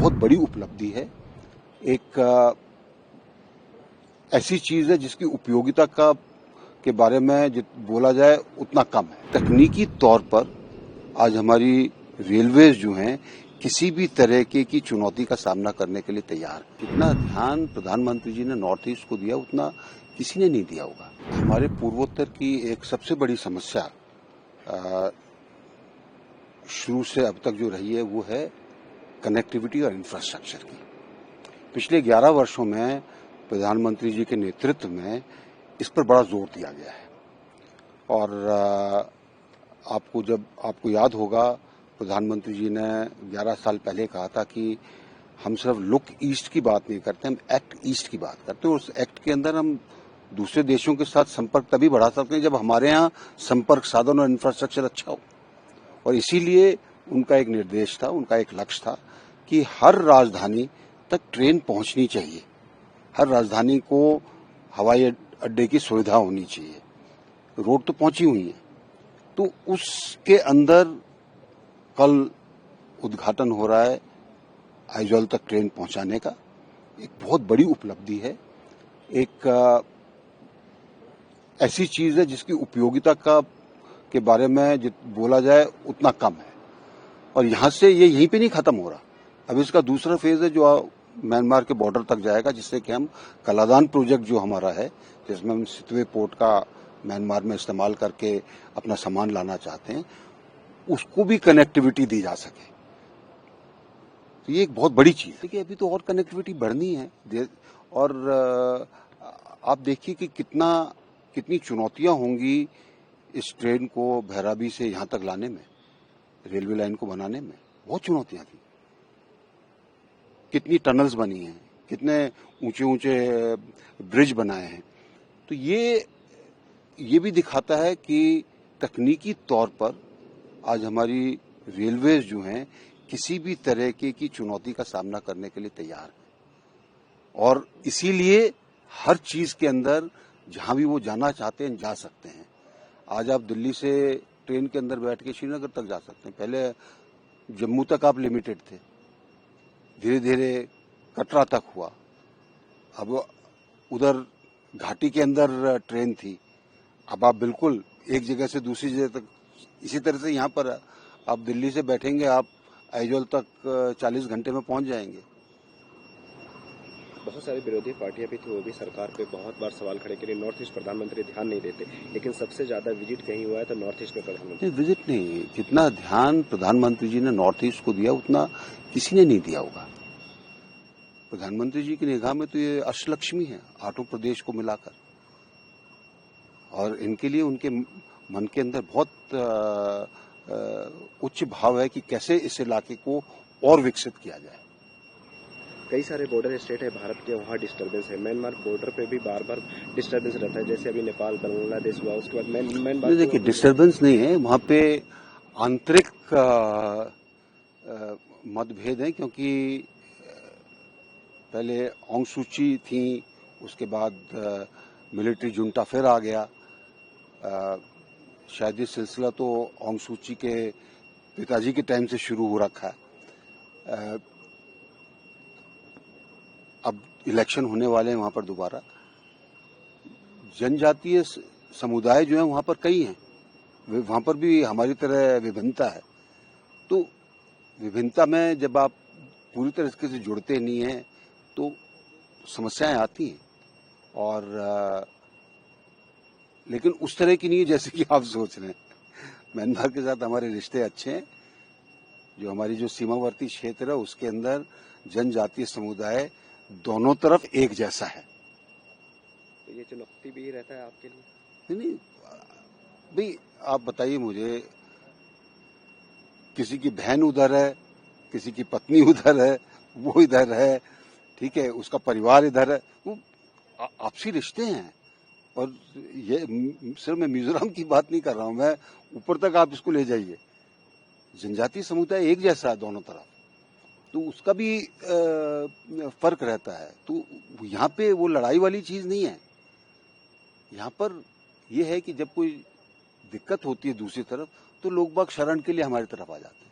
बहुत बड़ी उपलब्धि है। एक ऐसी चीज है जिसकी उपयोगिता के बारे में बोला जाए उतना कम है। तकनीकी तौर पर आज हमारी रेलवेज जो हैं किसी भी तरह की चुनौती का सामना करने के लिए तैयार है। जितना ध्यान प्रधानमंत्री जी ने नॉर्थ ईस्ट को दिया उतना किसी ने नहीं दिया होगा। हमारे पूर्वोत्तर की एक सबसे बड़ी समस्या शुरू से अब तक जो रही है वो है कनेक्टिविटी और इंफ्रास्ट्रक्चर की। पिछले 11 वर्षों में प्रधानमंत्री जी के नेतृत्व में इस पर बड़ा जोर दिया गया है और आपको याद होगा प्रधानमंत्री जी ने 11 साल पहले कहा था कि हम सिर्फ लुक ईस्ट की बात नहीं करते, हम एक्ट ईस्ट की बात करते हैं। और उस एक्ट के अंदर हम दूसरे देशों के साथ संपर्क तभी बढ़ा सकते हैं जब हमारे यहाँ संपर्क साधन और इंफ्रास्ट्रक्चर अच्छा हो। और इसीलिए उनका एक निर्देश था, उनका एक लक्ष्य था कि हर राजधानी तक ट्रेन पहुंचनी चाहिए, हर राजधानी को हवाई अड्डे की सुविधा होनी चाहिए। रोड तो पहुंची हुई है, तो उसके अंदर कल उद्घाटन हो रहा है आइजॉल तक ट्रेन पहुंचाने का। एक बहुत बड़ी उपलब्धि है। एक ऐसी चीज है जिसकी उपयोगिता के बारे में बोला जाए उतना कम है। और यहां से ये यहीं पे नहीं खत्म हो रहा। अब इसका दूसरा फेज है जो म्यांमार के बॉर्डर तक जाएगा, जिससे कि हम कलादान प्रोजेक्ट जो हमारा है, जिसमें हम सितवे पोर्ट का म्यांमार में इस्तेमाल करके अपना सामान लाना चाहते हैं, उसको भी कनेक्टिविटी दी जा सके। तो ये एक बहुत बड़ी चीज है कि अभी तो और कनेक्टिविटी बढ़नी है। और आप देखिए कि कितनी चुनौतियां होंगी इस ट्रेन को भैराबी से यहां तक लाने में, रेलवे लाइन को बनाने में बहुत चुनौतियां थी। कितनी टनल्स बनी हैं, कितने ऊंचे ऊंचे ब्रिज बनाए हैं। तो ये भी दिखाता है कि तकनीकी तौर पर आज हमारी रेलवेज जो हैं किसी भी तरह की चुनौती का सामना करने के लिए तैयार है। और इसीलिए हर चीज के अंदर जहां भी वो जाना चाहते हैं जा सकते हैं। आज आप दिल्ली से ट्रेन के अंदर बैठ के श्रीनगर तक जा सकते हैं। पहले जम्मू तक आप लिमिटेड थे, धीरे धीरे कटरा तक हुआ, अब उधर घाटी के अंदर ट्रेन थी, अब आप बिल्कुल एक जगह से दूसरी जगह तक। इसी तरह से यहाँ पर आप दिल्ली से बैठेंगे, आप आइजॉल तक 40 घंटे में पहुंच जाएंगे। बहुत सारी विरोधी पार्टियां भी थी, वो भी सरकार पे बहुत बार सवाल खड़े के लिए नॉर्थ ईस्ट प्रधानमंत्री ध्यान नहीं देते, लेकिन सबसे ज्यादा विजिट कहीं हुआ है तो नॉर्थ ईस्ट में प्रधानमंत्री। विजिट नहीं, जितना ध्यान प्रधानमंत्री जी ने नॉर्थ ईस्ट को दिया उतना किसी ने नहीं दिया होगा। प्रधानमंत्री जी की निगाह में तो ये अष्टलक्ष्मी है, 8 प्रदेश को मिलाकर। और इनके लिए उनके मन के अंदर बहुत उच्च भाव है कि कैसे इस इलाके को और विकसित किया जाए। कई सारे बॉर्डर स्टेट है भारत के, वहाँ डिस्टर्बेंस है। म्यांमार बॉर्डर पे भी बार बार डिस्टर्बेंस रहता है, जैसे अभी नेपाल बांग्लादेश हुआ, उसके बाद म्यांमार। देखिए, डिस्टर्बेंस नहीं है वहाँ पे, आंतरिक मतभेद है। क्योंकि पहले ऑंग सूची थी, उसके बाद मिलिट्री जुंटा फिर आ गया। शायद ये सिलसिला तो ऑंग सूची के पिताजी के टाइम से शुरू हो रखा है। अब इलेक्शन होने वाले हैं वहां पर दोबारा। जनजातीय समुदाय जो है वहां पर कई हैं, वहां पर भी हमारी तरह विभिन्नता है। तो विभिन्नता में जब आप पूरी तरह से जुड़ते नहीं हैं तो समस्याएं आती हैं। और लेकिन उस तरह की नहीं है जैसे कि आप सोच रहे हैं। म्यांमार के साथ हमारे रिश्ते अच्छे हैं। जो सीमावर्ती क्षेत्र है उसके अंदर जनजातीय समुदाय दोनों तरफ एक जैसा है। तो ये चुनौती भी रहता है आपके लिए? नहीं भाई, आप बताइए मुझे, किसी की बहन उधर है, किसी की पत्नी उधर है, वो इधर है, ठीक है, उसका परिवार इधर है, वो आपसी रिश्ते हैं। और ये सिर्फ मैं मिजोरम की बात नहीं कर रहा हूं, मैं ऊपर तक आप इसको ले जाइए, जनजातीय समुदाय एक जैसा है दोनों तरफ। तो उसका भी फर्क रहता है। तो यहाँ पे वो लड़ाई वाली चीज नहीं है। यहाँ पर यह है कि जब कोई दिक्कत होती है दूसरी तरफ तो लोग बाग शरण के लिए हमारी तरफ आ जाते हैं।